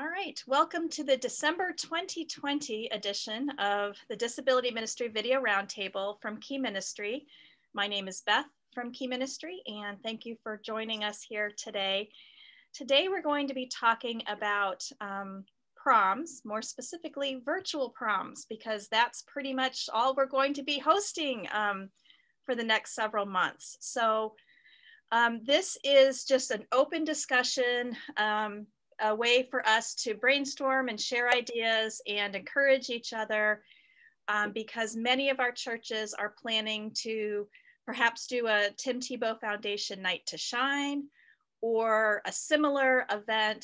All right, welcome to the December 2020 edition of the Disability Ministry Video Roundtable from Key Ministry. My name is Beth from Key Ministry, and thank you for joining us here today. Today we're going to be talking about proms, more specifically virtual proms, because that's pretty much all we're going to be hosting for the next several months. So this is just an open discussion, a way for us to brainstorm and share ideas and encourage each other, because many of our churches are planning to perhaps do a Tim Tebow Foundation Night to Shine or a similar event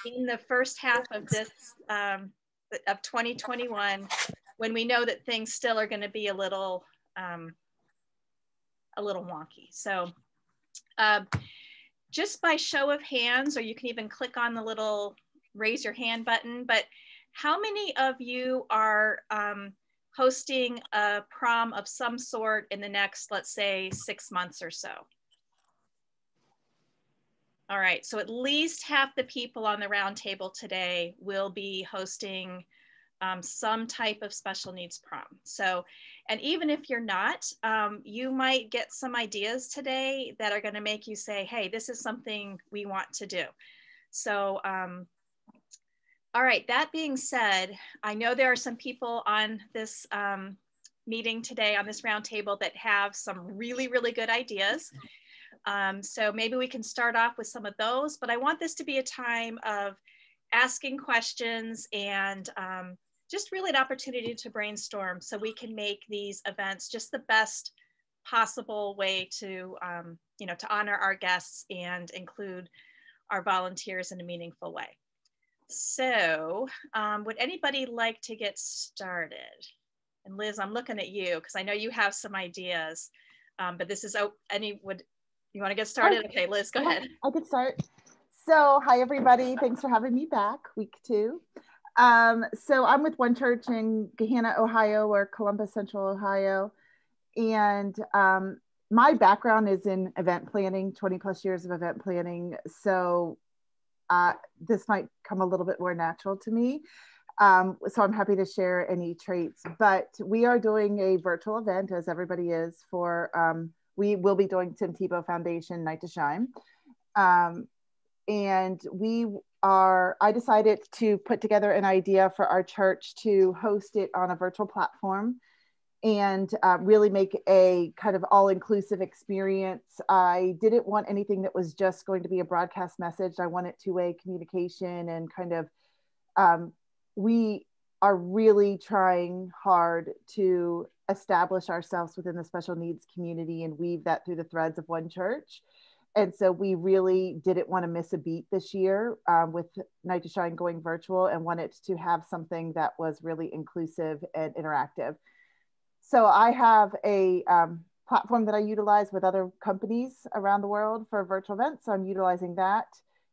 in the first half of this of 2021, when we know that things still are going to be a little wonky. So just by show of hands, or you can even click on the little raise your hand button, but how many of you are hosting a prom of some sort in the next, let's say, 6 months or so? All right, so at least half the people on the round table today will be hosting some type of special needs prom. So, and even if you're not, you might get some ideas today that are going to make you say, hey, this is something we want to do. So, all right, that being said, I know there are some people on this meeting today, on this roundtable, that have some really, really good ideas. So maybe we can start off with some of those, but I want this to be a time of asking questions and just really an opportunity to brainstorm so we can make these events just the best possible way to, to honor our guests and include our volunteers in a meaningful way. So would anybody like to get started? And Liz, I'm looking at you because I know you have some ideas, but this is, you want to get started? Okay, Liz, go ahead. I could start. So hi, everybody. Thanks for having me back, week 2. So I'm with one church in Gahanna, Ohio, or Columbus, Central Ohio. And my background is in event planning, 20 plus years of event planning. So this might come a little bit more natural to me. So I'm happy to share any traits, but we are doing a virtual event, as everybody is, for, we will be doing Tim Tebow Foundation Night to Shine. And I decided to put together an idea for our church to host it on a virtual platform and really make a kind of all-inclusive experience. I didn't want anything that was just going to be a broadcast message. I wanted two-way communication and kind of, we are really trying hard to establish ourselves within the special needs community and weave that through the threads of one church. And so we really didn't want to miss a beat this year with Night to Shine going virtual, and wanted to have something that was really inclusive and interactive. So I have a platform that I utilize with other companies around the world for virtual events. So I'm utilizing that.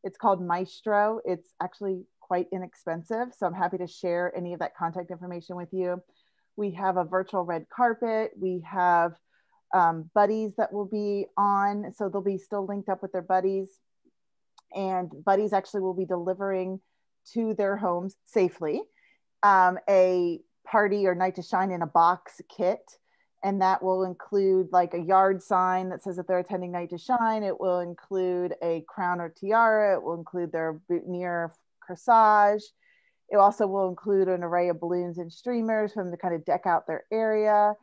It's called Maestro. It's actually quite inexpensive. So I'm happy to share any of that contact information with you. We have a virtual red carpet. We have buddies that will be on. So they'll be still linked up with their buddies. And buddies actually will be delivering to their homes safely a party or Night to Shine in a box kit. And that will include like a yard sign that says that they're attending Night to Shine. It will include a crown or tiara. It will include their boutonniere corsage. It also will include an array of balloons and streamers from to kind of deck out their area.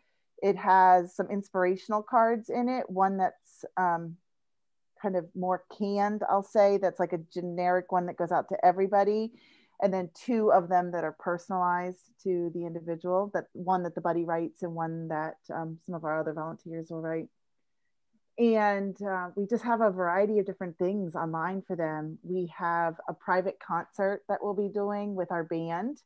It has some inspirational cards in it. One that's kind of more canned, I'll say, that's like a generic one that goes out to everybody. And then 2 of them that are personalized to the individual, that one that the buddy writes and one that some of our other volunteers will write. And we just have a variety of different things online for them. We have a private concert that we'll be doing with our band.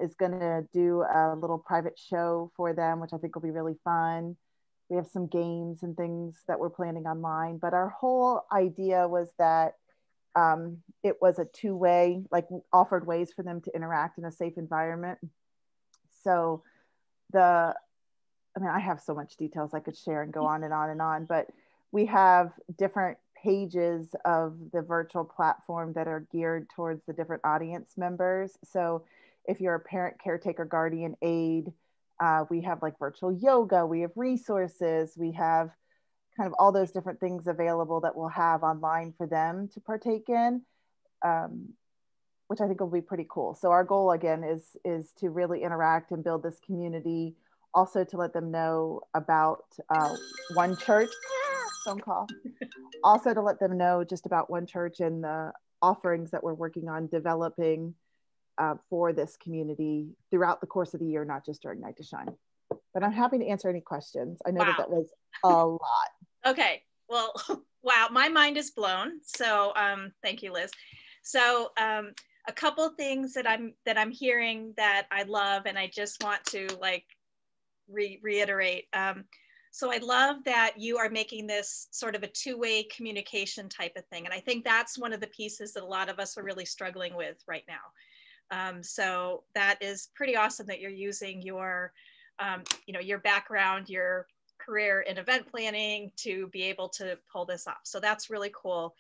Is going to do a little private show for them, which I think will be really fun. We have some games and things that we're planning online, but our whole idea was that it was a two-way, like offered ways for them to interact in a safe environment. So I have so much details I could share and go on and on and on, but we have different pages of the virtual platform that are geared towards the different audience members. So if you're a parent, caretaker, guardian, aide, we have like virtual yoga, we have resources, we have kind of all those different things available that we'll have online for them to partake in, which I think will be pretty cool. So our goal again is to really interact and build this community, also to let them know about One Church, phone call, also to let them know just about One Church and the offerings that we're working on developing for this community throughout the course of the year, not just during Night to Shine. But I'm happy to answer any questions. I know that was a lot. Okay, well, wow, my mind is blown. So thank you, Liz. So a couple things that I'm hearing that I love, and I just want to like reiterate. So I love that you are making this sort of a two-way communication type of thing. And I think that's one of the pieces that a lot of us are really struggling with right now. So that is pretty awesome that you're using your, your background, your career in event planning to be able to pull this off. So that's really cool.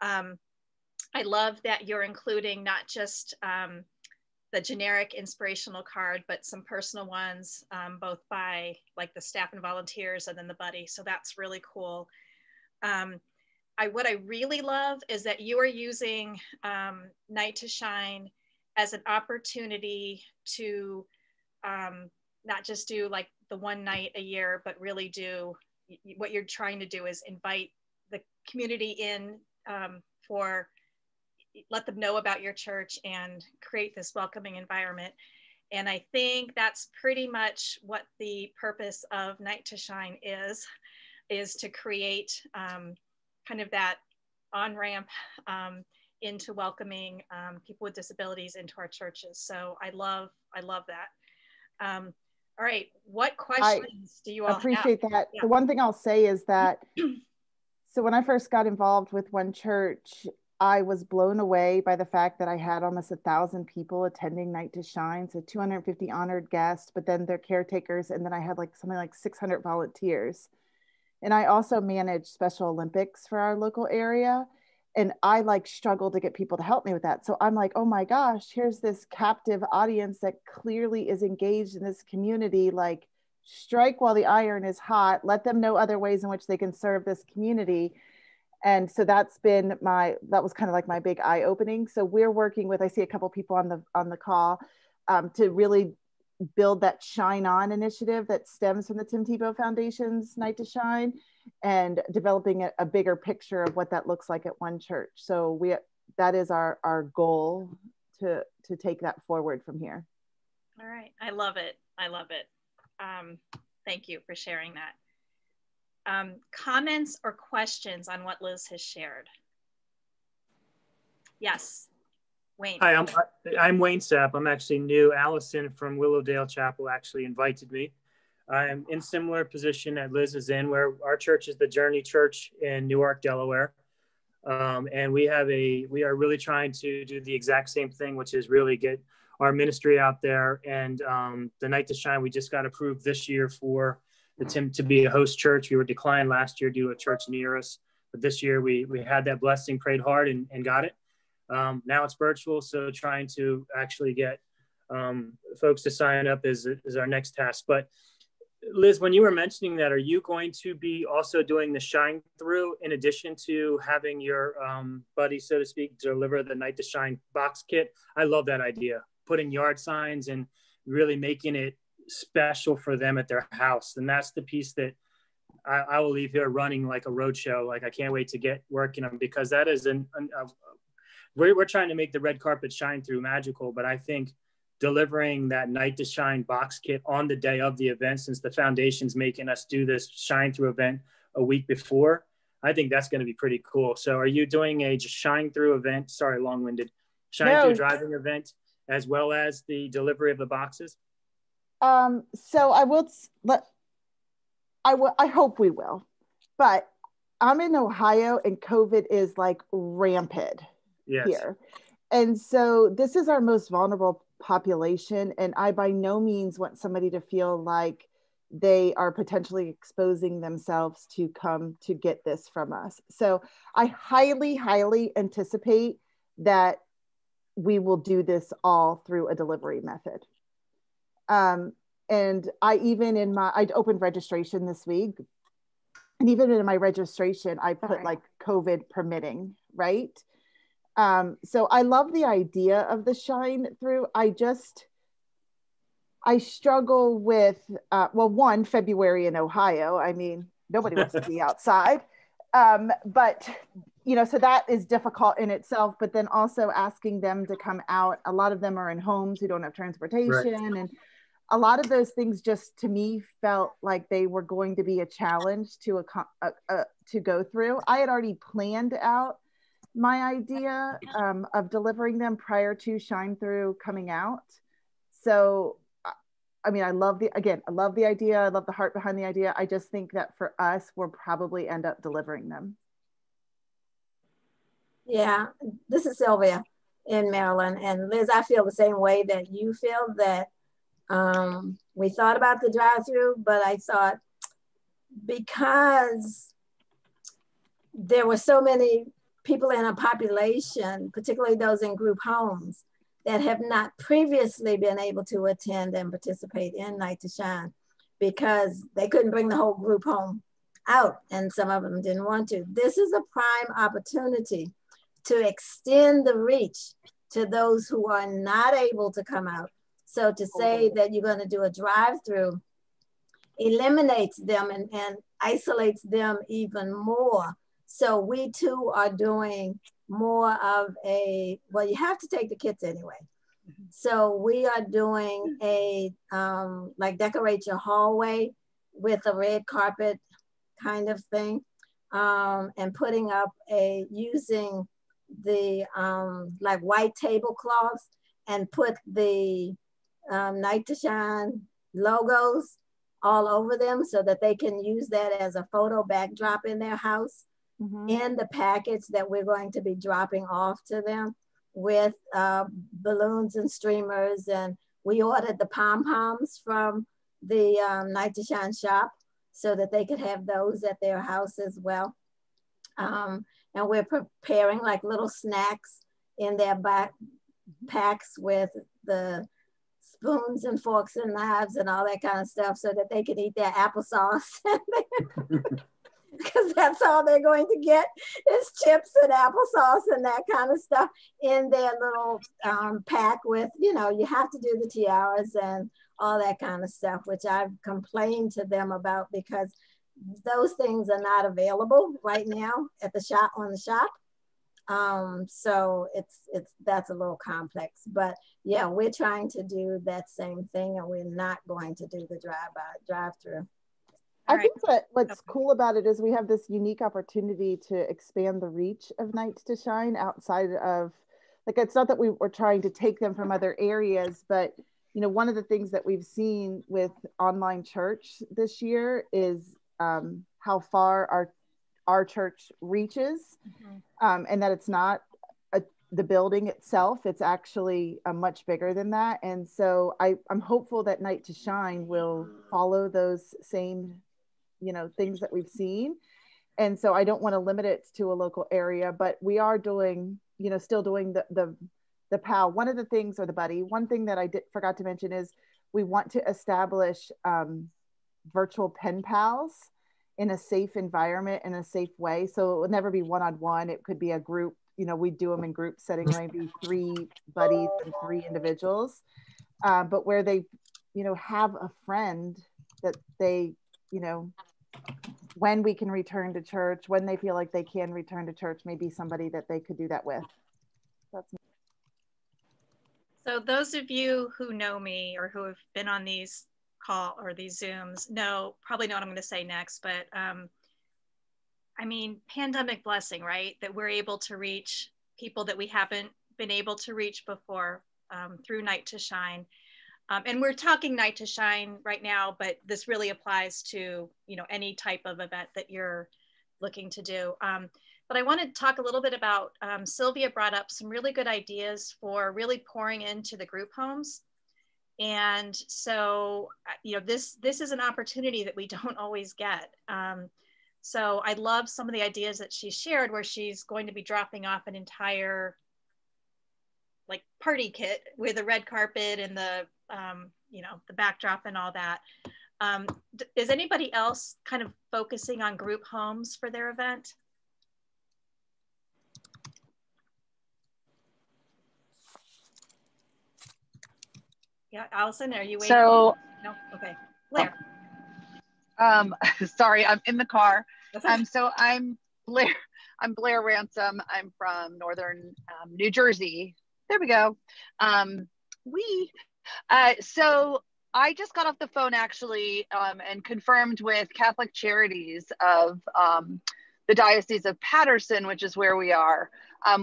I love that you're including not just the generic inspirational card, but some personal ones, both by like the staff and volunteers and then the buddy. So that's really cool. What I really love is that you are using Night to Shine as an opportunity to not just do like the one night a year, but really do what you're trying to do is invite the community in let them know about your church and create this welcoming environment. And I think that's pretty much what the purpose of Night to Shine is to create kind of that on-ramp into welcoming people with disabilities into our churches. So I love that. All right, what questions do you all appreciate have? that. Yeah. The one thing I'll say is that, so when I first got involved with One Church, I was blown away by the fact that I had almost 1,000 people attending Night to Shine, so 250 honored guests, but then their caretakers, and then I had like something like 600 volunteers. And I also managed Special Olympics for our local area, and I like struggled to get people to help me with that. So I'm like, oh my gosh, here's this captive audience that clearly is engaged in this community. Like, strike while the iron is hot. Let them know other ways in which they can serve this community. And so that was kind of like my big eye opening. So we're working with, I see a couple people on the call to really build that Shine On initiative that stems from the Tim Tebow Foundation's Night to Shine, and developing a bigger picture of what that looks like at One Church. So that is our goal to take that forward from here. All right, I love it. Thank you for sharing that. Comments or questions on what Liz has shared? Yes, Wayne. Hi, I'm Wayne Sapp. I'm actually new. Allison from Willowdale Chapel actually invited me. I'm in similar position that Liz is in, where our church is the Journey Church in Newark, Delaware. And we are really trying to do the exact same thing, which is really get our ministry out there. And the Night to Shine, we just got approved this year for the Tim to be a host church. We were declined last year due to a church near us, but this year we had that blessing, prayed hard and got it. Now it's virtual, so trying to actually get folks to sign up is our next task. But Liz, when you were mentioning that, are you going to be also doing the Shine Through in addition to having your buddy, so to speak, deliver the Night to Shine box kit? I love that idea, putting yard signs and really making it special for them at their house. And that's the piece that I will leave here running like a road show. Like, I can't wait to get working on, because that is we're trying to make the red carpet Shine Through magical, but I think delivering that Night to Shine box kit on the day of the event, since the foundation's making us do this Shine Through event a week before, I think that's going to be pretty cool. So are you doing a Shine Through event? Sorry, long-winded. Through driving event as well as the delivery of the boxes? So I hope we will, but I'm in Ohio and COVID is like rampant here. And so this is our most vulnerable population. And I by no means want somebody to feel like they are potentially exposing themselves to come to get this from us. So I highly, highly anticipate that we will do this all through a delivery method. And I opened registration this week. And even in my registration, I put like COVID permitting, right? So I love the idea of the shine through. I struggle with, one, February in Ohio. I mean, nobody wants to be outside. But, so that is difficult in itself, but then also asking them to come out. A lot of them are in homes who don't have transportation. Right. And a lot of those things just, to me, felt like they were going to be a challenge to go through. I had already planned out my idea of delivering them prior to Shine Through coming out. So, I mean, I love the idea. I love the heart behind the idea. I just think that for us, we'll probably end up delivering them. Yeah, this is Sylvia in Maryland. And Liz, I feel the same way that you feel, that we thought about the drive-through, but I thought because there were so many people in a population, particularly those in group homes, that have not previously been able to attend and participate in Night to Shine because they couldn't bring the whole group home out, and some of them didn't want to. This is a prime opportunity to extend the reach to those who are not able to come out. So to say that you're going to do a drive-through eliminates them and isolates them even more. So we too are doing more of well, you have to take the kids anyway. So we are doing like decorate your hallway with a red carpet kind of thing, and putting up using the like white tablecloths and put the Night to Shine logos all over them so that they can use that as a photo backdrop in their house. Mm-hmm. In the package that we're going to be dropping off to them with balloons and streamers. And we ordered the pom-poms from the Night to Shine shop so that they could have those at their house as well. And we're preparing like little snacks in their backpacks with the spoons and forks and knives and all that kind of stuff so that they can eat their applesauce. Because that's all they're going to get is chips and applesauce and that kind of stuff in their little pack with, you have to do the tiaras and all that kind of stuff, which I've complained to them about because those things are not available right now at the shop, on the shop. So that's a little complex, but yeah, we're trying to do that same thing, and we're not going to do the drive-through. I think that what's cool about it is we have this unique opportunity to expand the reach of Night to Shine outside of, like, it's not that we were trying to take them from other areas, but one of the things that we've seen with online church this year is how far our church reaches, mm-hmm. And that it's not the building itself, it's actually much bigger than that. And so I'm hopeful that Night to Shine will follow those same things that we've seen. And so I don't want to limit it to a local area, but we are doing, still doing the PAL. One of the things, or the buddy, one thing that I forgot to mention is we want to establish virtual pen pals in a safe environment, in a safe way. So it would never be one-on-one. It could be a group, we do them in group setting, maybe 3 buddies and 3 individuals, but where they, have a friend that they, when we can return to church, when they feel like they can return to church, maybe somebody that they could do that with. So those of you who know me or who have been on these call or these Zooms probably know what I'm going to say next, but I mean, pandemic blessing, right? That we're able to reach people that we haven't been able to reach before through Night to Shine. And we're talking Night to Shine right now, but this really applies to, any type of event that you're looking to do. But I want to talk a little bit about, Sylvia brought up some really good ideas for really pouring into the group homes. And so, you know, this is an opportunity that we don't always get. So I love some of the ideas that she shared, where she's going to be dropping off an entire like party kit with a red carpet and the, you know, the backdrop and all that. Is anybody else kind of focusing on group homes for their event? Yeah, Allison, are you waiting? So, no, okay. Blair. Sorry, I'm in the car. Okay. So I'm Blair. I'm Blair Ransom. I'm from Northern New Jersey. There we go. So I just got off the phone actually and confirmed with Catholic Charities of the Diocese of Paterson, which is where we are.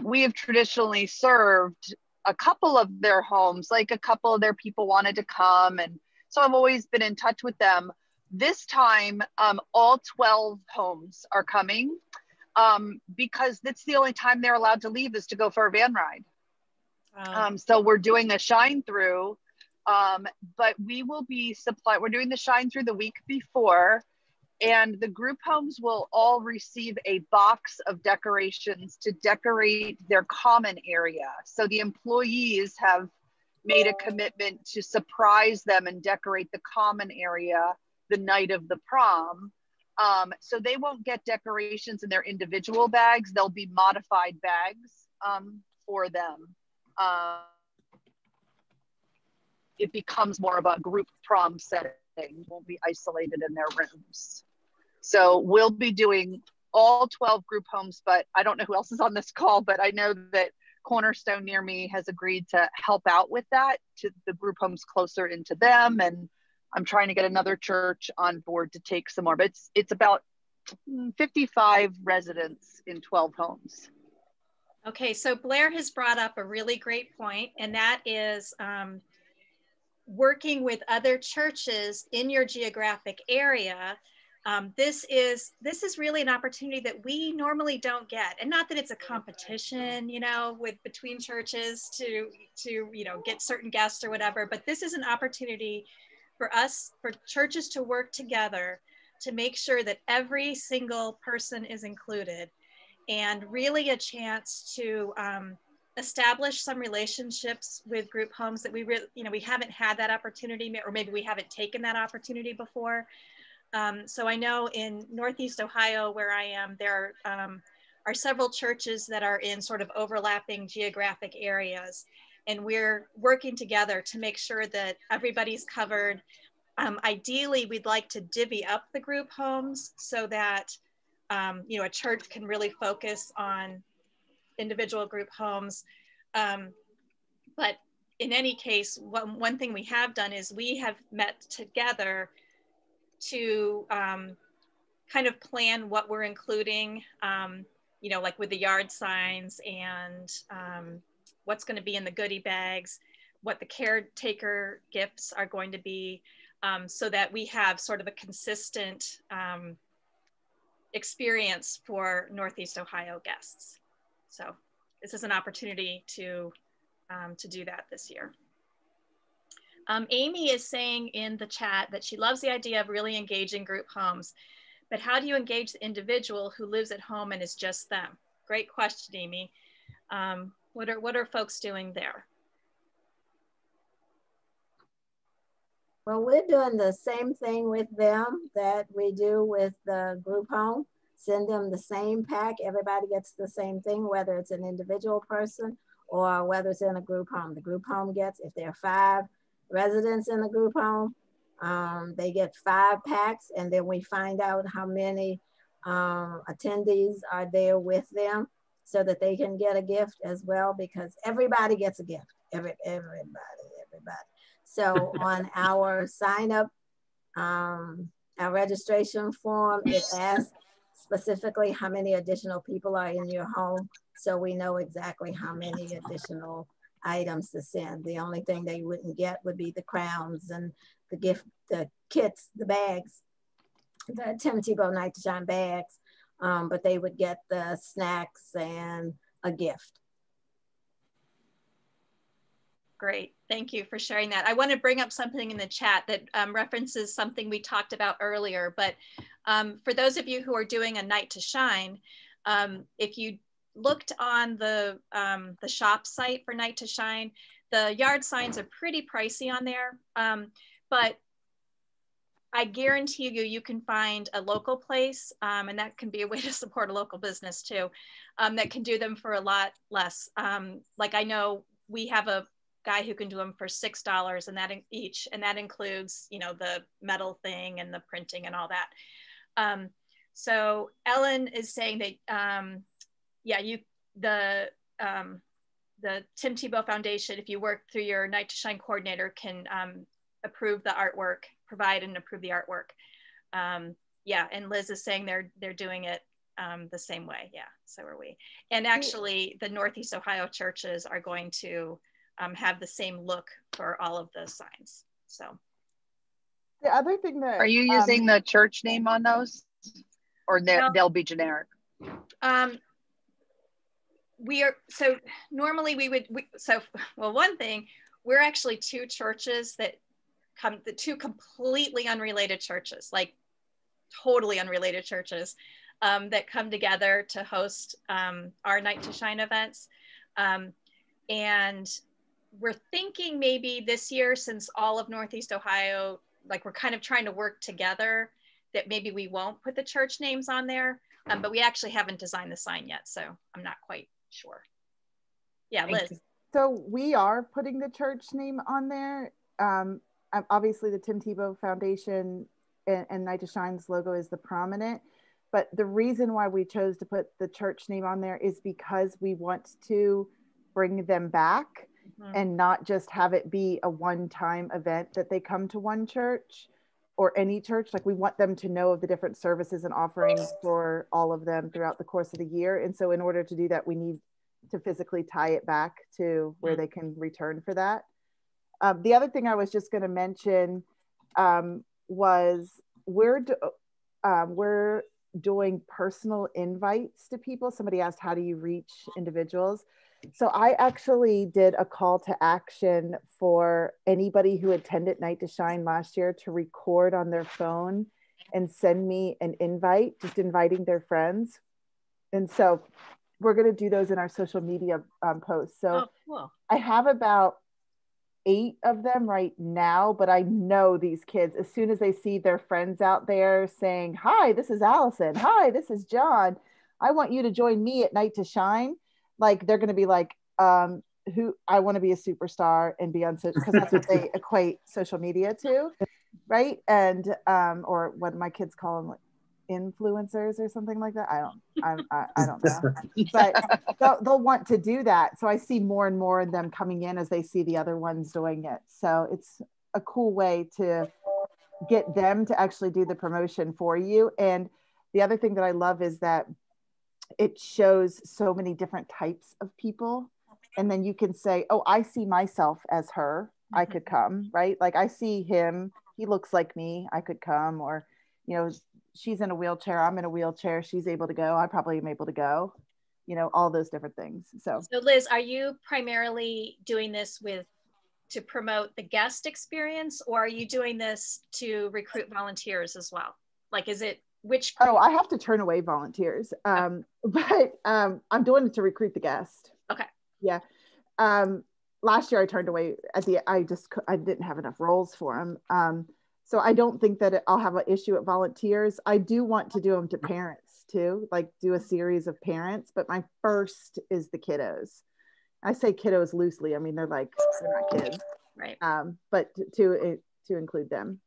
We have traditionally served a couple of their homes, like a couple of their people wanted to come. And so I've always been in touch with them. This time, all 12 homes are coming because that's the only time they're allowed to leave is to go for a van ride. So we're doing a shine through, but we will be we're doing the shine through the week before, and the group homes will all receive a box of decorations to decorate their common area. So the employees have made a commitment to surprise them and decorate the common area the night of the prom. So they won't get decorations in their individual bags. They'll be modified bags for them. It becomes more of a group prom setting, won't be isolated in their rooms. So we'll be doing all 12 group homes, but I don't know who else is on this call, but I know that Cornerstone near me has agreed to help out with that, to the group homes closer into them. And I'm trying to get another church on board to take some more, but it's about 55 residents in 12 homes. Okay, so Blair has brought up a really great point, and that is working with other churches in your geographic area. This is really an opportunity that we normally don't get, and not that it's a competition, you know, between churches to you know, get certain guests or whatever, but this is an opportunity for us, for churches to work together to make sure that every single person is included, and really a chance to establish some relationships with group homes that we haven't had that opportunity, or maybe we haven't taken that opportunity before. So I know in Northeast Ohio, where I am, there are several churches that are in sort of overlapping geographic areas, and we're working together to make sure that everybody's covered. Ideally, we'd like to divvy up the group homes so that you know, a church can really focus on individual group homes. But in any case, one thing we have done is we have met together to kind of plan what we're including, you know, like with the yard signs and what's going to be in the goodie bags, what the caretaker gifts are going to be, so that we have sort of a consistent experience for Northeast Ohio guests. So this is an opportunity to do that this year. Amy is saying in the chat that she loves the idea of really engaging group homes, but how do you engage the individual who lives at home and is just them? Great question, Amy. What are folks doing there? Well, we're doing the same thing with them that we do with the group home. Send them the same pack. Everybody gets the same thing, whether it's an individual person or whether it's in a group home. The group home gets, if there are 5 residents in the group home, they get 5 packs, and then we find out how many attendees are there with them so that they can get a gift as well, because everybody gets a gift. Everybody. So on our sign up, our registration form, it asks specifically how many additional people are in your home, so we know exactly how many additional items to send. The only thing they wouldn't get would be the crowns and the gift, the kits, the bags, the Tim Tebow Night to Shine bags, but they would get the snacks and a gift. Great. Thank you for sharing that. I want to bring up something in the chat that references something we talked about earlier, but for those of you who are doing a night to shine, if you looked on the shop site for Night to Shine, the yard signs are pretty pricey on there, but I guarantee you can find a local place, and that can be a way to support a local business too, that can do them for a lot less. Like I know we have a guy who can do them for $6 and that each, and that includes, you know, the metal thing and the printing and all that. So Ellen is saying that, yeah, the Tim Tebow Foundation, if you work through your Night to Shine coordinator, can approve the artwork, provide and approve the artwork. Yeah, and Liz is saying they're doing it the same way. Yeah, so are we. And actually, the Northeast Ohio churches are going to have the same look for all of the signs. So the other thing that are you using the church name on those, or they'll be generic? We are, so normally well, one thing, we're actually two churches that the two completely unrelated churches, like totally unrelated churches, that come together to host our Night to Shine events. And we're thinking maybe this year, since all of Northeast Ohio, like we're kind of trying to work together, that maybe we won't put the church names on there, but we actually haven't designed the sign yet, so I'm not quite sure. Yeah, Liz. So we are putting the church name on there. Obviously the Tim Tebow Foundation and Night to Shine's logo is the prominent, but the reason why we chose to put the church name on there is because we want to bring them back and not just have it be a one-time event that they come to one church or any church. Like, we want them to know of the different services and offerings for all of them throughout the course of the year. And so in order to do that, we need to physically tie it back to where they can return for that. The other thing I was just going to mention was we're doing personal invites to people. Somebody asked, how do you reach individuals? So I actually did a call to action for anybody who attended Night to Shine last year to record on their phone and send me an invite, just inviting their friends. And so we're going to do those in our social media posts. So cool. I have about 8 of them right now, but I know these kids, as soon as they see their friends out there saying, hi, this is Allison. Hi, this is John. I want you to join me at Night to Shine. Like, they're going to be like, who, I want to be a superstar and be on social, because that's what they equate social media to, right? And or what my kids call them, like influencers or something like that. I don't know, but they'll want to do that. So I see more and more of them coming in as they see the other ones doing it. So it's a cool way to get them to actually do the promotion for you. And the other thing that I love is that it shows so many different types of people. And then you can say, oh, I see myself as her. I could come, right? Like, I see him, he looks like me, I could come. Or, you know, she's in a wheelchair, I'm in a wheelchair, she's able to go, I probably am able to go, you know, all those different things. So Liz, are you primarily doing this to promote the guest experience, or are you doing this to recruit volunteers as well? Like, is it which group? Oh, I have to turn away volunteers, but I'm doing it to recruit the guest. Okay. Yeah. Last year I turned away I didn't have enough roles for them. So I don't think that I'll have an issue at volunteers. I do want to do them to parents too, like do a series of parents, but my first is the kiddos. I say kiddos loosely. I mean, they're not kids, right? But to include them.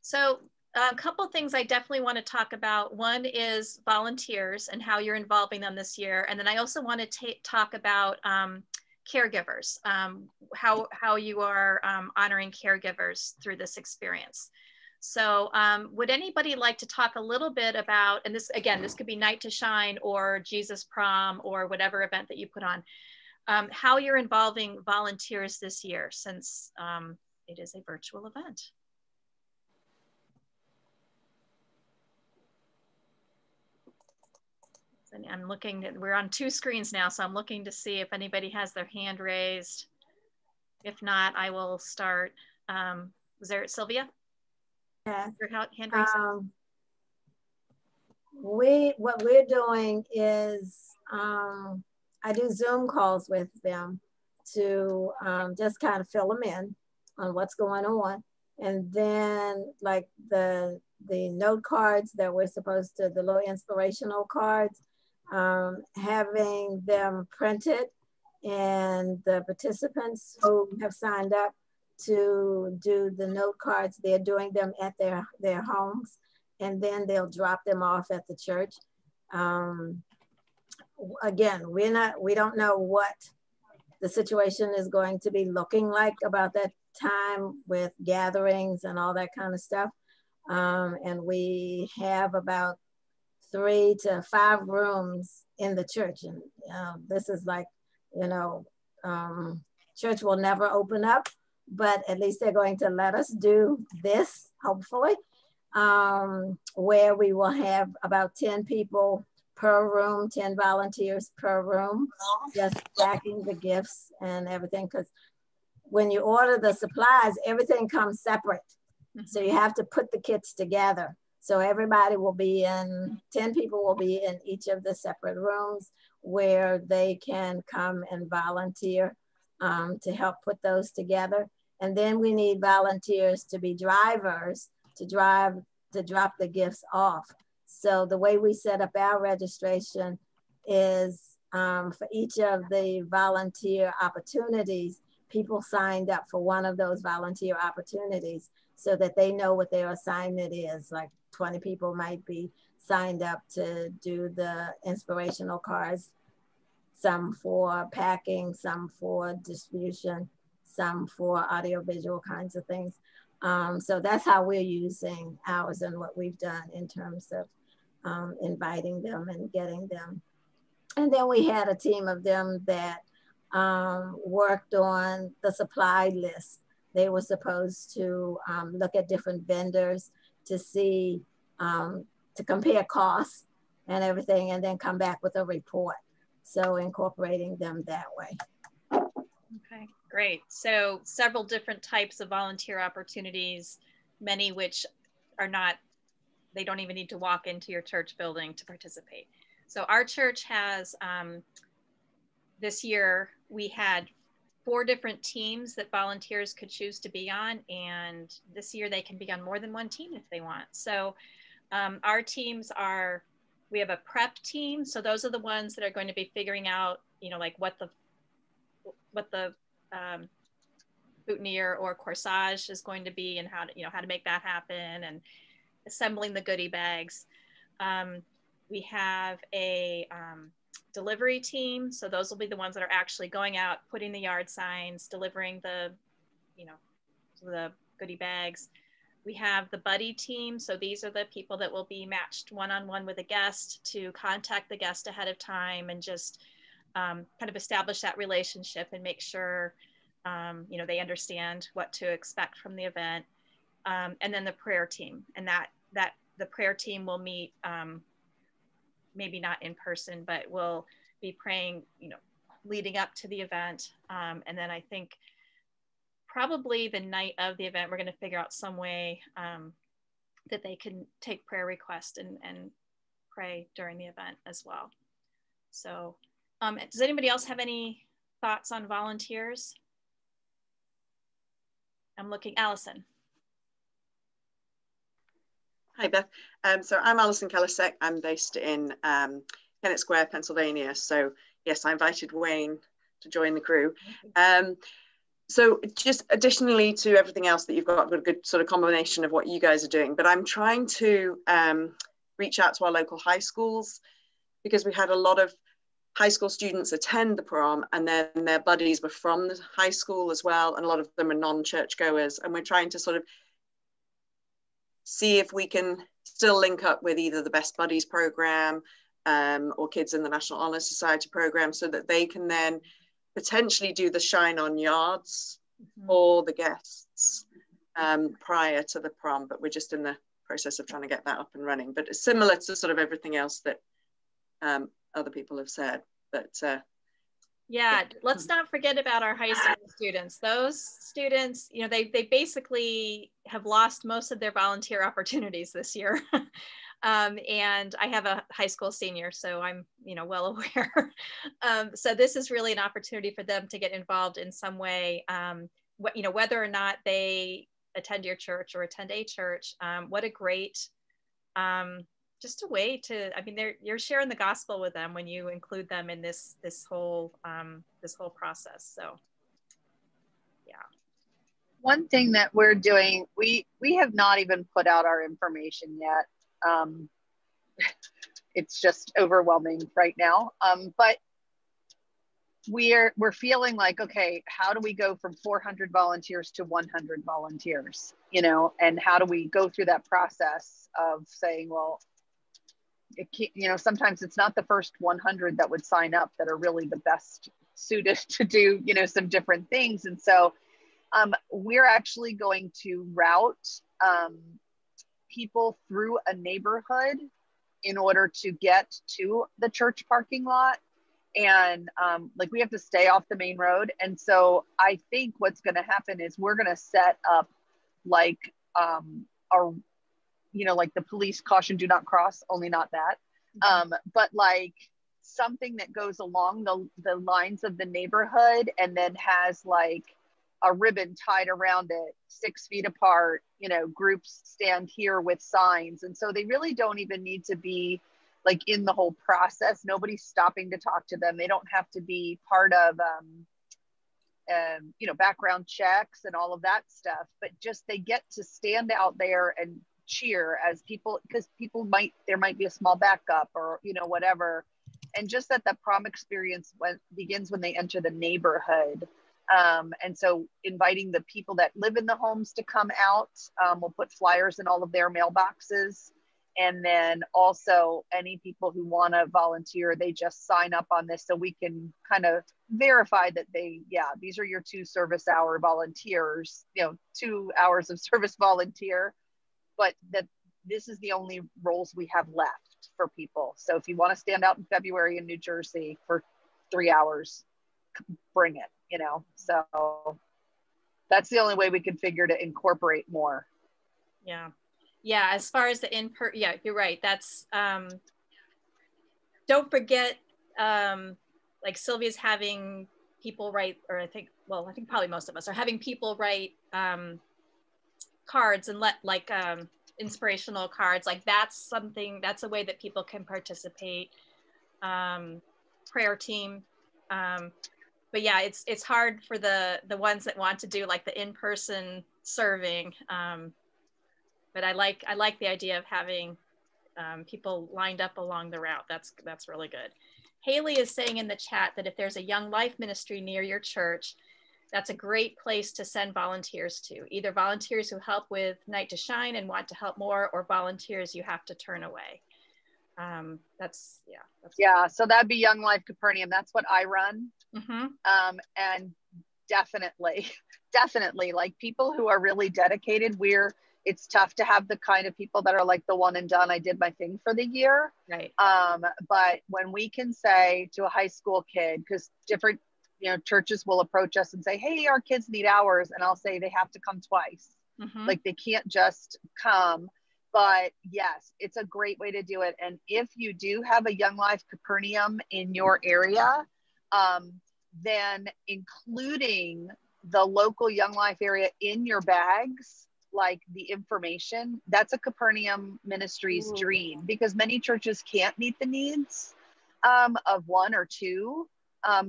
So a couple things I definitely want to talk about. One is volunteers and how you're involving them this year. And then I also want to talk about caregivers, how you are honoring caregivers through this experience. So would anybody like to talk a little bit about, and this, again, this could be Night to Shine or Jesus Prom or whatever event that you put on, how you're involving volunteers this year, since it is a virtual event. And I'm looking, we're on 2 screens now, so I'm looking to see if anybody has their hand raised. If not, I will start. Was there Sylvia? Yeah. Your hand raising? What we're doing is I do Zoom calls with them to just kind of fill them in on what's going on. And then like the note cards that we're supposed to, the little inspirational cards, having them printed, and the participants who have signed up to do the note cards, they're doing them at their homes, and then they'll drop them off at the church. Again, we don't know what the situation is going to be looking like about that time with gatherings and all that kind of stuff. And we have about 3 to 5 rooms in the church. And this is like, you know, church will never open up, but at least they're going to let us do this, hopefully, where we will have about 10 people per room, 10 volunteers per room, just stacking the gifts and everything. Because when you order the supplies, everything comes separate. So you have to put the kits together. So everybody will be in, 10 people will be in each of the separate rooms where they can come and volunteer to help put those together. And then we need volunteers to be drivers to drop the gifts off. So the way we set up our registration is for each of the volunteer opportunities, people signed up for one of those volunteer opportunities so that they know what their assignment is. Like 20 people might be signed up to do the inspirational cards, some for packing, some for distribution, some for audiovisual kinds of things. So that's how we're using ours and what we've done in terms of inviting them and getting them. And then we had a team of them that worked on the supply list. They were supposed to look at different vendors to see, to compare costs and everything, and then come back with a report. So incorporating them that way. Okay, great. So several different types of volunteer opportunities, many which are not, they don't even need to walk into your church building to participate. So our church has, this year, we had 4 different teams that volunteers could choose to be on. And this year they can be on more than one team if they want. So our teams are, we have a prep team. So those are the ones that are going to be figuring out, you know, like what the boutonniere or corsage is going to be and how to, you know, how to make that happen and assembling the goodie bags. We have a delivery team. So those will be the ones that are actually going out, putting the yard signs, delivering the, you know, the goodie bags. We have the buddy team. So these are the people that will be matched one-on-one with a guest to contact the guest ahead of time and just kind of establish that relationship and make sure, you know, they understand what to expect from the event. And then the prayer team, and that the prayer team will meet, maybe not in person, but we'll be praying, you know, leading up to the event. And then I think probably the night of the event, we're going to figure out some way that they can take prayer requests and pray during the event as well. So does anybody else have any thoughts on volunteers? I'm looking, Allison. Hi, Beth. So I'm Alison Kellisek. I'm based in Kennett Square, Pennsylvania. So yes, I invited Wayne to join the crew. So just additionally to everything else that you've got a good sort of combination of what you guys are doing, but I'm trying to reach out to our local high schools because we had a lot of high school students attend the prom and then their buddies were from the high school as well. And a lot of them are non-church goers. And we're trying to sort of see if we can still link up with either the Best Buddies program or Kids in the National Honor Society program so that they can then potentially do the shine on yards for the guests prior to the prom, but we're just in the process of trying to get that up and running. But it's similar to sort of everything else that other people have said, but Yeah, let's not forget about our high school students. Those students, you know, they basically have lost most of their volunteer opportunities this year. And I have a high school senior, so I'm, you know, well aware. So this is really an opportunity for them to get involved in some way. You know, whether or not they attend your church or attend a church, what a great, just a way to, I mean, you're sharing the gospel with them when you include them in this whole process. So, yeah. One thing that we're doing, we have not even put out our information yet. It's just overwhelming right now. But we're feeling like, okay, how do we go from 400 volunteers to 100 volunteers, you know, and how do we go through that process of saying, well, you know, sometimes it's not the first 100 that would sign up that are really the best suited to do, you know, some different things. And so we're actually going to route people through a neighborhood in order to get to the church parking lot. And like we have to stay off the main road. And so I think what's going to happen is we're going to set up like our, you know, like the police caution, do not cross, only not that. But like something that goes along the lines of the neighborhood and then has like a ribbon tied around it 6 feet apart, you know, groups stand here with signs. And so they really don't even need to be like in the whole process. Nobody's stopping to talk to them. They don't have to be part of, you know, background checks and all of that stuff, but just they get to stand out there and cheer as people, because there might be a small backup or, you know, whatever. And just that the prom experience begins when they enter the neighborhood. And so inviting the people that live in the homes to come out, we'll put flyers in all of their mailboxes. And then also any people who want to volunteer, they just sign up on this so we can kind of verify that these are your 2 service hour volunteers, you know, 2 hours of service volunteer, but that this is the only roles we have left for people. So if you want to stand out in February in New Jersey for 3 hours, bring it, you know. So that's the only way we can figure to incorporate more. Yeah, as far as the yeah, you're right. That's, don't forget, like Sylvia's having people write, or I think probably most of us are having people write cards and inspirational cards. Like that's a way that people can participate. Prayer team. But yeah, it's hard for the ones that want to do like the in-person serving. But I like the idea of having people lined up along the route. That's really good. Haley is saying in the chat that if there's a Young Life ministry near your church, that's a great place to send volunteers to. Either volunteers who help with Night to Shine and want to help more, or volunteers you have to turn away. So that'd be Young Life Capernaum. That's what I run. Mm-hmm. And definitely like people who are really dedicated, it's tough to have the kind of people that are like the one and done, I did my thing for the year. Right. But when we can say to a high school kid, because different, you know, churches will approach us and say, hey, our kids need hours. And I'll say they have to come twice. Mm-hmm. Like they can't just come. But yes, it's a great way to do it. And if you do have a Young Life Capernaum in your area, then including the local Young Life area in your bags, like the information, that's a Capernaum ministry's dream, because many churches can't meet the needs of 1 or 2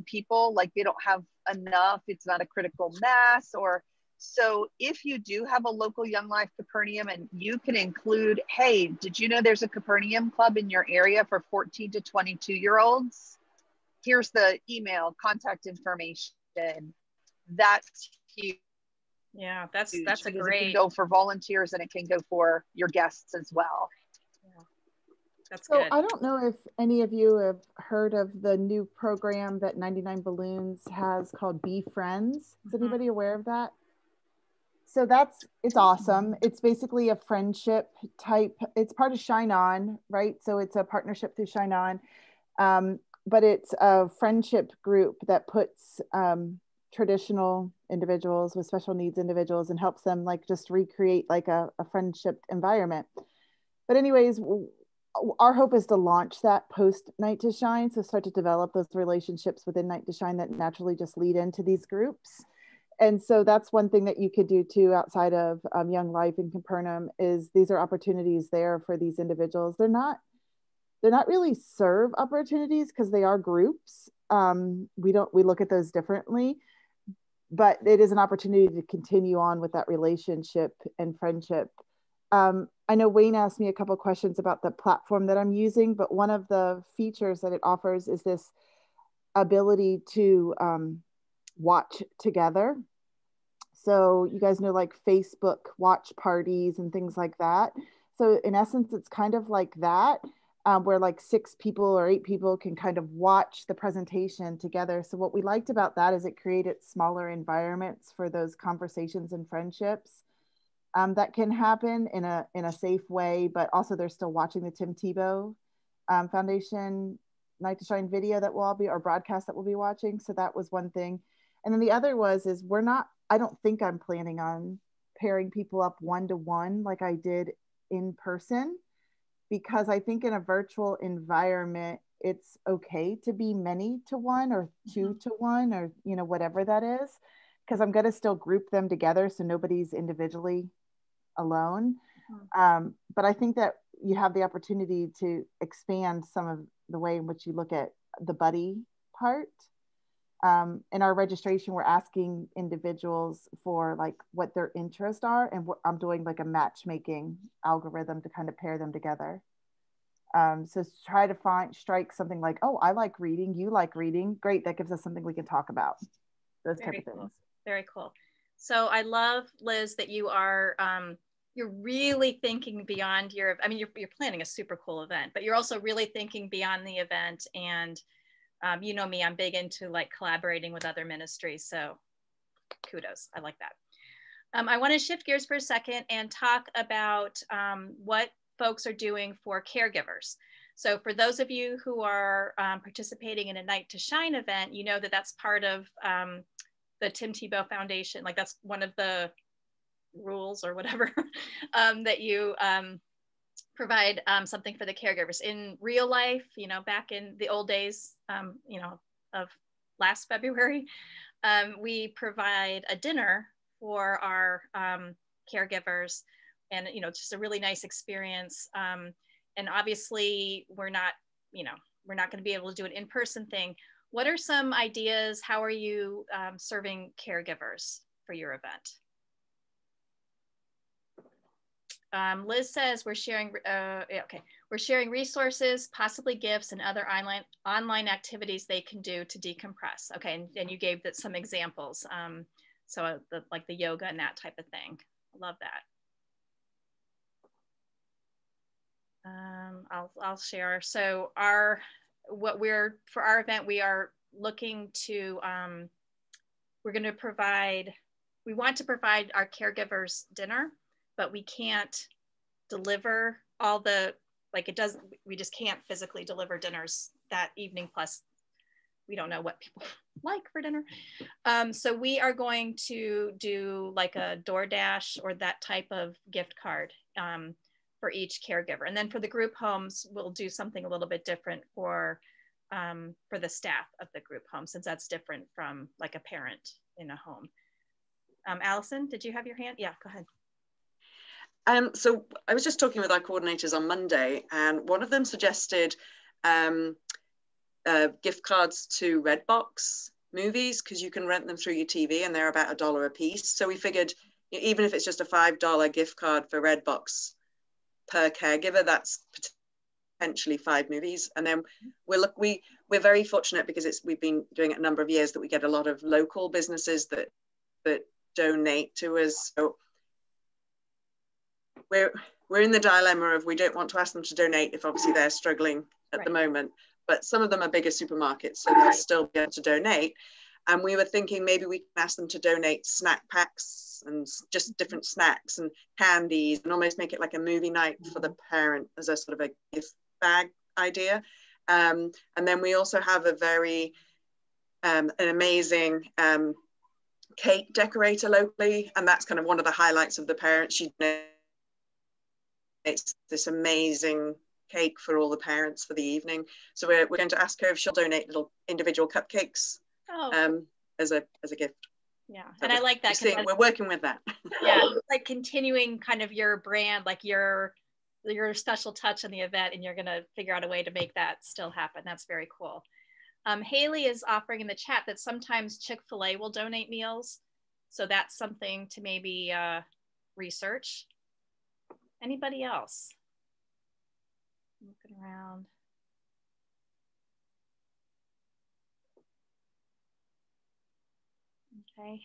people. Like they don't have enough, it's not a critical mass. Or so if you do have a local Young Life Capernaum and you can include, hey, did you know there's a Capernaum club in your area for 14 to 22-year-olds? Here's the email, contact information. That's huge. Yeah, that's a It great. can go for volunteers and it can go for your guests as well. Yeah, that's so good. I don't know if any of you have heard of the new program that 99 Balloons has called Be Friends. Is anybody aware of that? So it's awesome. It's basically a friendship type. It's part of Shine On, right? So it's a partnership through Shine On. but it's a friendship group that puts traditional individuals with special needs individuals and helps them like just recreate like a friendship environment. But anyways, our hope is to launch that post Night to Shine. So start to develop those relationships within Night to Shine that naturally just lead into these groups. And so that's one thing that you could do too outside of Young Life in Capernaum is these are opportunities there for these individuals. They're not really serve opportunities because they are groups. We look at those differently, but it is an opportunity to continue on with that relationship and friendship. I know Wayne asked me a couple of questions about the platform that I'm using, but one of the features that it offers is this ability to watch together. So you guys know like Facebook watch parties and things like that. So in essence, it's kind of like that, where like 6 people or 8 people can kind of watch the presentation together. So what we liked about that is it created smaller environments for those conversations and friendships that can happen in a safe way, but also they're still watching the Tim Tebow Foundation Night to Shine video that we'll all be, or broadcast that we'll be watching. So that was one thing. And then the other is I don't think I'm planning on pairing people up one-to-one like I did in person, because I think in a virtual environment, it's okay to be many to one or 2 to 1 or, you know, whatever that is, because I'm going to still group them together so nobody's individually alone. But I think that you have the opportunity to expand some of the way in which you look at the buddy part. In our registration, we're asking individuals for like what their interests are, and I'm doing like a matchmaking algorithm to kind of pair them together. So try to strike something like, oh, I like reading, you like reading, great, that gives us something we can talk about. Those type of things. Very cool. So I love, Liz, that you are you're really thinking beyond your, I mean, you're planning a super cool event, but you're also really thinking beyond the event. And you know me, I'm big into like collaborating with other ministries. So kudos, I like that. I want to shift gears for a second and talk about what folks are doing for caregivers. So for those of you who are participating in a Night to Shine event, you know that that's part of the Tim Tebow Foundation. Like that's one of the rules or whatever that you provide something for the caregivers. In real life, you know, back in the old days, you know, of last February, we provide a dinner for our caregivers, and, you know, just a really nice experience. And obviously we're not going to be able to do an in-person thing. What are some ideas? How are you serving caregivers for your event? Liz says we're sharing, we're sharing resources, possibly gifts and other online activities they can do to decompress. Okay, and you gave some examples. So like the yoga and that type of thing. I love that. I'll share. So for our event, we are looking to, we want to provide our caregivers dinner, but we can't deliver all the, we just can't physically deliver dinners that evening. Plus we don't know what people like for dinner. So we are going to do like a DoorDash or that type of gift card for each caregiver. And then for the group homes, we'll do something a little bit different for the staff of the group home, since that's different from like a parent in a home. Allison, did you have your hand? Yeah, go ahead. So I was just talking with our coordinators on Monday, and one of them suggested gift cards to Redbox movies, because you can rent them through your TV and they're about $1 a piece. So we figured, even if it's just a $5 gift card for Redbox per caregiver, that's potentially 5 movies. And then we're very fortunate because we've been doing it a number of years, that we get a lot of local businesses that donate to us. So we're in the dilemma of, we don't want to ask them to donate if obviously they're struggling at the moment, but some of them are bigger supermarkets, so they'll still be able to donate. And we were thinking maybe we can ask them to donate snack packs and just different snacks and candies, and almost make it like a movie night for the parent as a sort of a gift bag idea. And then we also have a very, an amazing cake decorator locally. And that's kind of one of the highlights of the parents. She donates this amazing cake for all the parents for the evening. So we're going to ask her if she'll donate little individual cupcakes as a gift. Yeah, so and I like that. We're working with that. Yeah, like continuing kind of your brand, like your special touch on the event, and you're gonna figure out a way to make that still happen. That's very cool. Haley is offering in the chat that sometimes Chick-fil-A will donate meals. So that's something to maybe research. Anybody else? Looking around. Okay,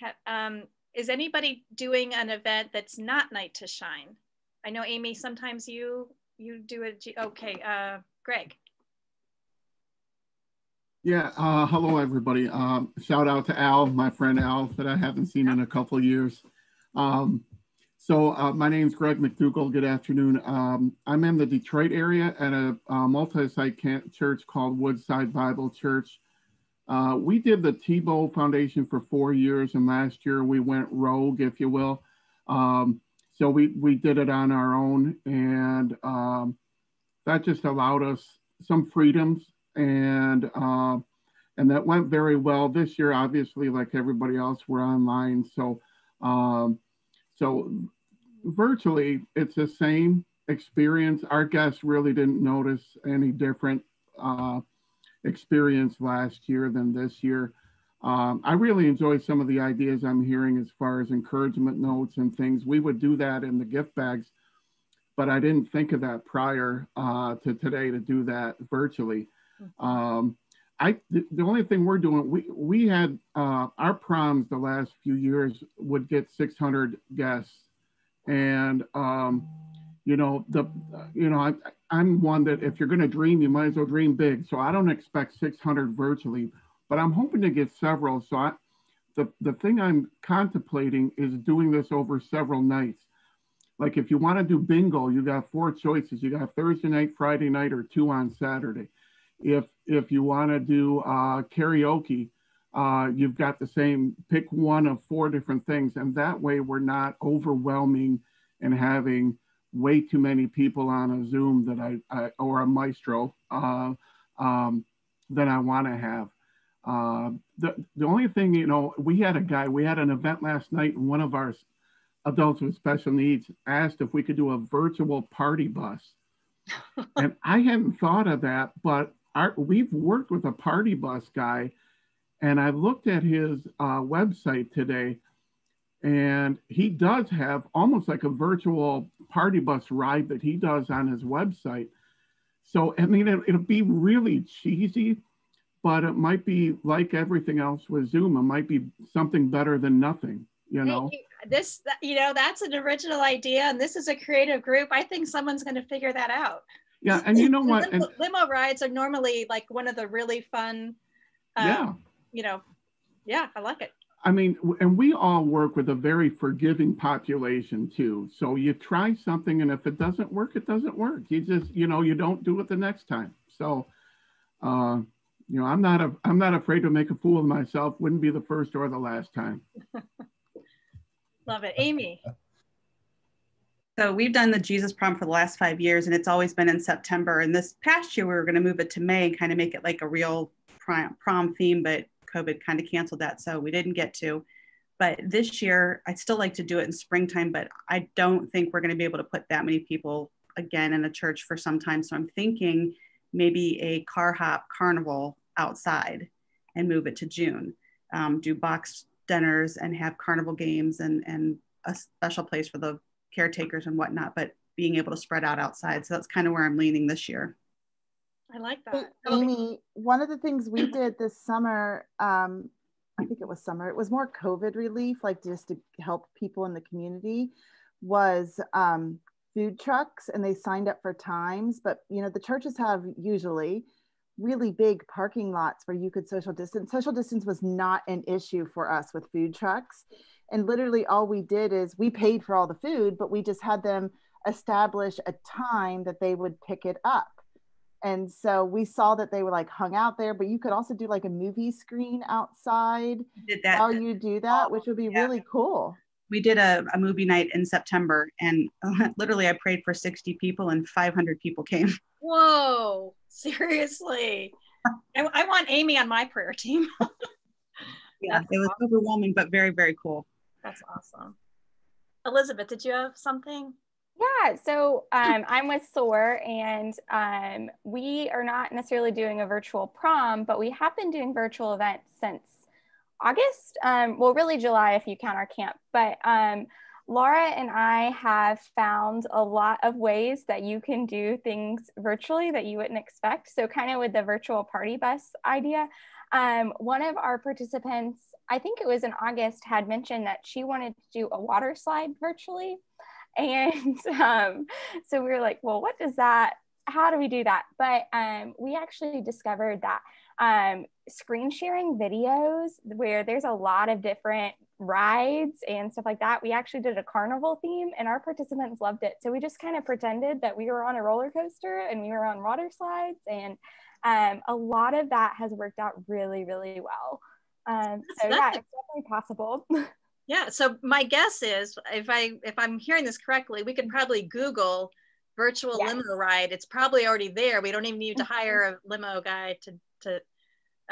is anybody doing an event that's not Night to Shine? I know, Amy, sometimes you do it. Okay, Greg. Yeah, hello everybody. Shout out to Al, my friend Al, that I haven't seen in a couple of years. My name's Greg McDougall. Good afternoon. I'm in the Detroit area at a multi-site church called Woodside Bible Church. We did the Tebow Foundation for 4 years, and last year we went rogue, if you will. So we did it on our own, and that just allowed us some freedoms, and that went very well. This year, obviously, like everybody else, we're online. So virtually, it's the same experience. Our guests really didn't notice any different experience last year than this year. I really enjoy some of the ideas I'm hearing as far as encouragement notes and things. We would do that in the gift bags, but I didn't think of that prior to today to do that virtually. The only thing we're doing, we had our proms the last few years would get 600 guests, and I'm one that if you're going to dream, you might as well dream big. So I don't expect 600 virtually, but I'm hoping to get several. So the thing I'm contemplating is doing this over several nights. Like if you want to do bingo, you got 4 choices. You got Thursday night, Friday night, or 2 on Saturday. If you want to do karaoke, you've got the same, pick one of 4 different things. And that way we're not overwhelming and having way too many people on a Zoom that or a Maestro that I want to have. The only thing, we had an event last night, and one of our adults with special needs asked if we could do a virtual party bus. And I hadn't thought of that, but we've worked with a party bus guy, and I looked at his website today, and he does have almost like a virtual party bus ride that he does on his website. So, I mean, it'll be really cheesy, but it might be like everything else with Zoom. It might be something better than nothing, That's an original idea, and this is a creative group. I think someone's going to figure that out. Yeah, and you know what? Limo rides are normally like one of the really fun, I like it. I mean, and we all work with a very forgiving population too. So you try something, and if it doesn't work, it doesn't work. You just, you don't do it the next time. So, I'm not afraid to make a fool of myself. Wouldn't be the first or the last time. Love it. Amy. So we've done the Jesus Prom for the last 5 years, and it's always been in September. And this past year, we were going to move it to May and kind of make it like a real prom theme, but COVID kind of canceled that, so we didn't get to. But this year, I'd still like to do it in springtime, but I don't think we're going to be able to put that many people again in a church for some time. So I'm thinking maybe a car hop carnival outside and move it to June. Do box dinners and have carnival games and a special place for the caretakers and whatnot, but being able to spread out outside. So that's kind of where I'm leaning this year. I like that. Amy, one of the things we did this summer, I think it was summer, it was more COVID relief, like just to help people in the community, was food trucks, and they signed up for times. But, the churches have usually really big parking lots where you could social distance. Social distance was not an issue for us with food trucks. And literally all we did is we paid for all the food, but we just had them establish a time that they would pick it up. And so we saw that they were like hung out there, but you could also do like a movie screen outside Did that while you do that, which would be really cool. We did a movie night in September, and literally I prayed for 60 people and 500 people came. Whoa, seriously. I want Amy on my prayer team. Yeah, it was overwhelming, but very, very cool. That's awesome. Elizabeth, did you have something? Yeah, so I'm with SOAR, and we are not necessarily doing a virtual prom, but we have been doing virtual events since August, well, really July if you count our camp. But Laura and I have found a lot of ways that you can do things virtually that you wouldn't expect. So kind of with the virtual party bus idea, one of our participants, I think it was in August, had mentioned that she wanted to do a water slide virtually. And so we were like, well, what does that, how do we do that? But we actually discovered that screen sharing videos where there's a lot of different rides and stuff like that. We actually did a carnival theme and our participants loved it. So we just kind of pretended that we were on a roller coaster and we were on water slides. And a lot of that has worked out really, really well. So yeah, it's definitely possible. Yeah, so my guess is, if I'm hearing this correctly, we could probably Google virtual limo ride. It's probably already there. We don't even need to hire a limo guy to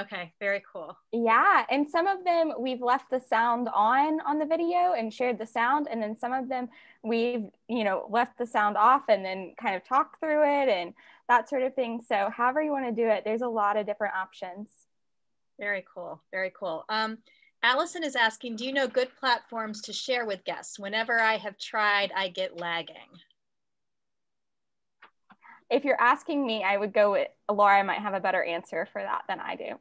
okay, very cool. Yeah, and some of them we've left the sound on the video and shared the sound, and then some of them we've, left the sound off and then kind of talked through it and that sort of thing. So however you want to do it, there's a lot of different options. Very cool, very cool. Allison is asking, do you know good platforms to share with guests? Whenever I have tried, I get lagging. If you're asking me, I would go with Laura. Might have a better answer for that than I do.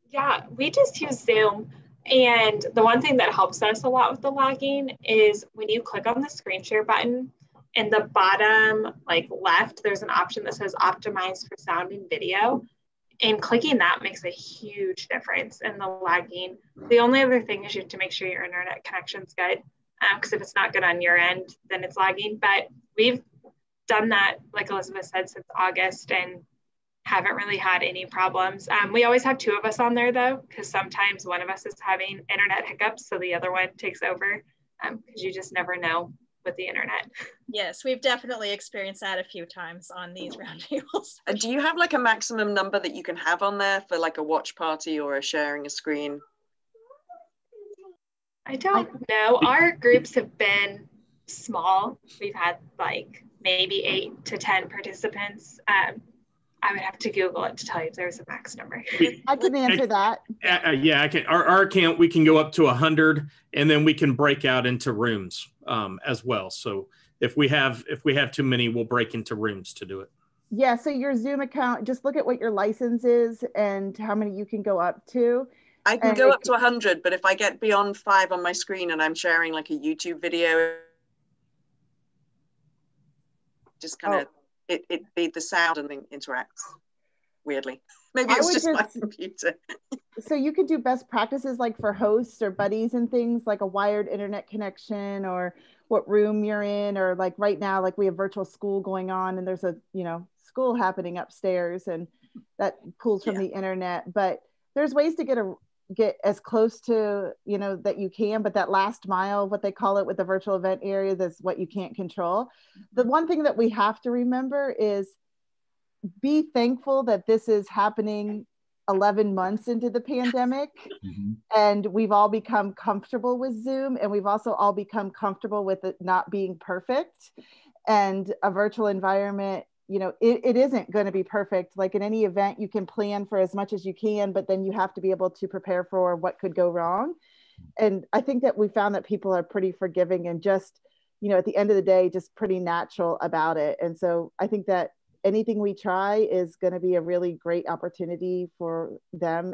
Yeah, we just use Zoom. And the one thing that helps us a lot with the lagging is when you click on the screen share button, in the bottom left, there's an option that says optimize for sound and video. And clicking that makes a huge difference in the lagging. The only other thing is you have to make sure your internet connection's good, because if it's not good on your end, then it's lagging. But we've done that, like Elizabeth said, since August and haven't really had any problems. We always have two of us on there though, because sometimes one of us is having internet hiccups, so the other one takes over, because you just never know with the internet. Yes, we've definitely experienced that a few times on these roundtables. Do you have a maximum number that you can have on there for a watch party or a sharing a screen? I don't know. Our groups have been small. We've had maybe 8 to 10 participants. I would have to Google it to tell you if there's a max number. I can answer that. Yeah, I can. Our account, we can go up to 100, and then we can break out into rooms as well. So if we have too many, we'll break into rooms to do it. Yeah. So your Zoom account, just look at what your license is and how many you can go up to. I can go up to 100, but if I get beyond 5 on my screen and I'm sharing a YouTube video, just kind of the sound and thing interacts weirdly. Maybe it's just my computer. So you could do best practices for hosts or buddies and things, like a wired internet connection, or what room you're in, or right now, we have virtual school going on and there's a school happening upstairs and that pulls from the internet. But there's ways to get as close to that you can, but that last mile, what they call it with the virtual event area, that's what you can't control. The one thing that we have to remember is be thankful that this is happening 11 months into the pandemic. And we've all become comfortable with Zoom, and we've also all become comfortable with it not being perfect. And a virtual environment, it isn't going to be perfect. Like in any event, you can plan for as much as you can, but then you have to be able to prepare for what could go wrong. And I think that we found that people are pretty forgiving and just, at the end of the day, just pretty natural about it. And so I think that anything we try is going to be a really great opportunity for them.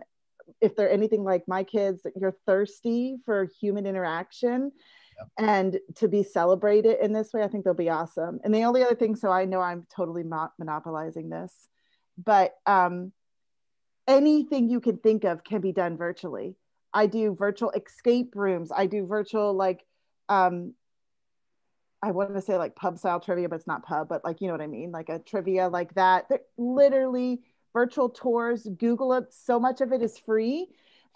If they're anything like my kids, you're thirsty for human interaction. And to be celebrated in this way, I think they'll be awesome. And the only other thing, so I know I'm totally monopolizing this, but anything you can think of can be done virtually. I do virtual escape rooms. I do virtual I want to say like pub style trivia, but it's not pub, but like, you know what I mean? Like a trivia like that. They're literally virtual tours, Google it. So much of it is free.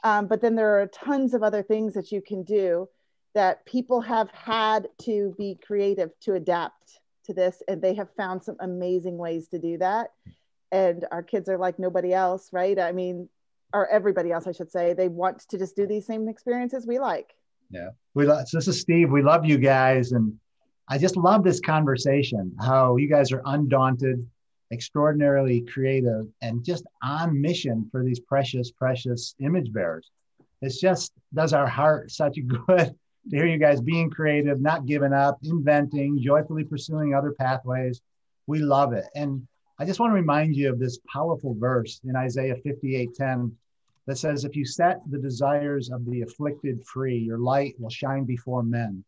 But then there are tons of other things that you can do that people have had to be creative to adapt to this. And they have found some amazing ways to do that. And our kids are like nobody else, right? I mean, or everybody else, I should say. They want to just do these same experiences we like. Yeah. So this is Steve. We love you guys. And I just love this conversation, how you guys are undaunted, extraordinarily creative, and just on mission for these precious, precious image bearers. It's just does our heart such a good to hear you guys being creative, not giving up, inventing, joyfully pursuing other pathways. We love it. And I just want to remind you of this powerful verse in Isaiah 58:10 that says, if you set the desires of the afflicted free, your light will shine before men,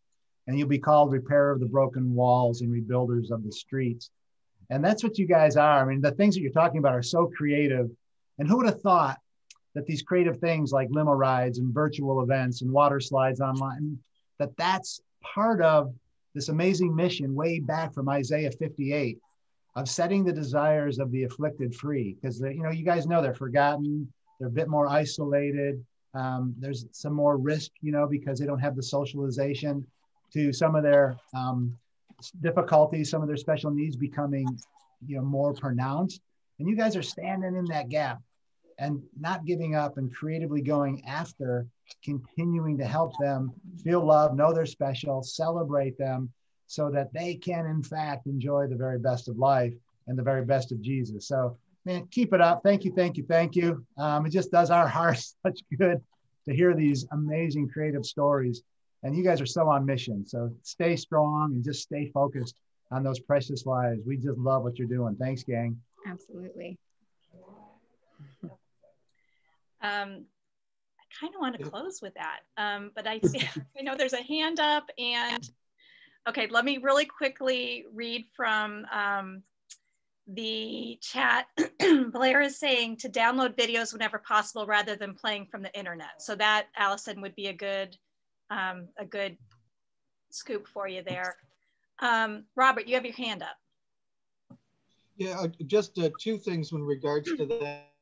and you'll be called repairer of the broken walls and rebuilders of the streets. And that's what you guys are. I mean, the things that you're talking about are so creative. And who would have thought that these creative things like limo rides and virtual events and water slides online, that's part of this amazing mission way back from Isaiah 58 of setting the desires of the afflicted free. Because, you know, you guys know they're forgotten. They're a bit more isolated. There's some more risk, you know, because they don't have the socialization to some of their difficulties, some of their special needs becoming, you know, more pronounced. And you guys are standing in that gap and not giving up and creatively going after, continuing to help them feel loved, know they're special, celebrate them so that they can, in fact, enjoy the very best of life and the very best of Jesus. So, man, keep it up. Thank you, thank you, thank you. It just does our hearts such good to hear these amazing creative stories. And you guys are so on mission. So stay strong and just stay focused on those precious lives. We just love what you're doing. Thanks, gang. Absolutely. I kind of want to close with that, but I see, I know there's a hand up, and okay, let me really quickly read from the chat. Blair is saying to download videos whenever possible rather than playing from the internet. So that, Allison, would be a good scoop for you there. Robert, you have your hand up. Yeah, just two things in regards to that.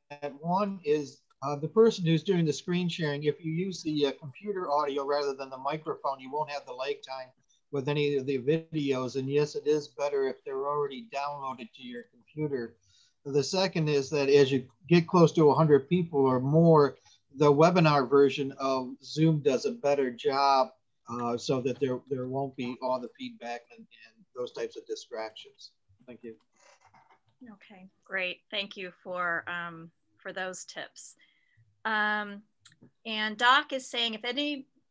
One is the person who's doing the screen sharing, if you use the computer audio rather than the microphone, you won't have the lag time with any of the videos. And yes, it is better if they're already downloaded to your computer. The second is that as you get close to 100 people or more, the webinar version of Zoom does a better job so that there won't be all the feedback and those types of distractions. Thank you. Okay, great. Thank you for those tips. And Doc is saying,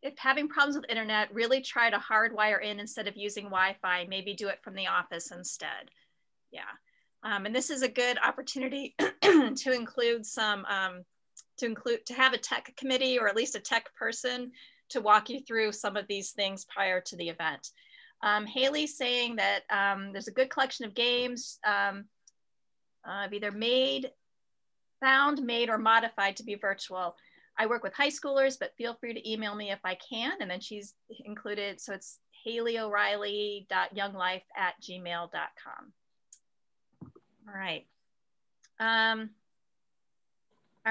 if having problems with internet, really try to hardwire in instead of using Wi-Fi. Maybe do it from the office instead. Yeah, and this is a good opportunity to include some to have a tech committee or at least a tech person to walk you through some of these things prior to the event. Haley's saying that there's a good collection of games, either found, made, or modified to be virtual. I work with high schoolers, but feel free to email me if I can. And then she's included, so it's HaleyO'Reilly.younglife@gmail.com. All right. All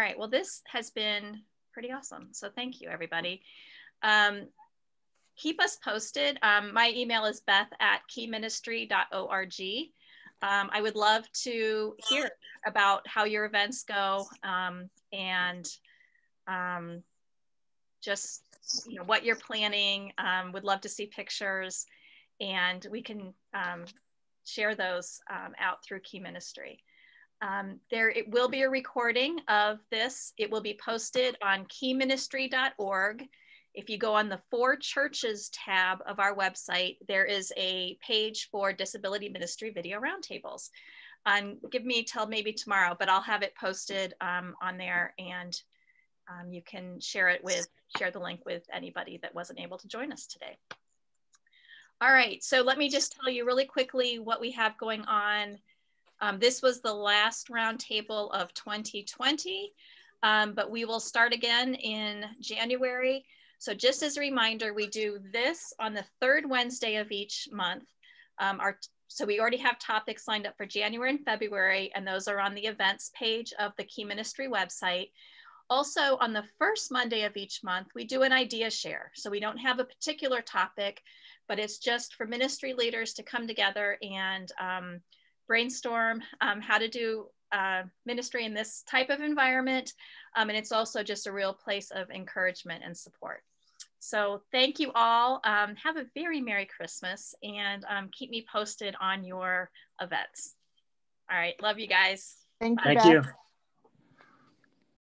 right, well, this has been pretty awesome. So thank you, everybody. Keep us posted. My email is beth@keyministry.org. I would love to hear about how your events go and just what you're planning. Would love to see pictures, and we can share those out through Key Ministry. It will be a recording of this. It will be posted on keyministry.org. If you go on the For Churches tab of our website, there is a page for Disability Ministry Video Roundtables. Give me till maybe tomorrow, but I'll have it posted on there, and you can share the link with anybody that wasn't able to join us today. All right, so let me just tell you really quickly what we have going on. This was the last roundtable of 2020, but we will start again in January. So just as a reminder, we do this on the third Wednesday of each month. So we already have topics lined up for January and February, and those are on the events page of the Key Ministry website. Also, on the first Monday of each month, we do an idea share. So we don't have a particular topic, but it's just for ministry leaders to come together and brainstorm how to do ministry in this type of environment. And it's also just a real place of encouragement and support. So thank you all. Have a very Merry Christmas, and keep me posted on your events. All right, love you guys. Thank you.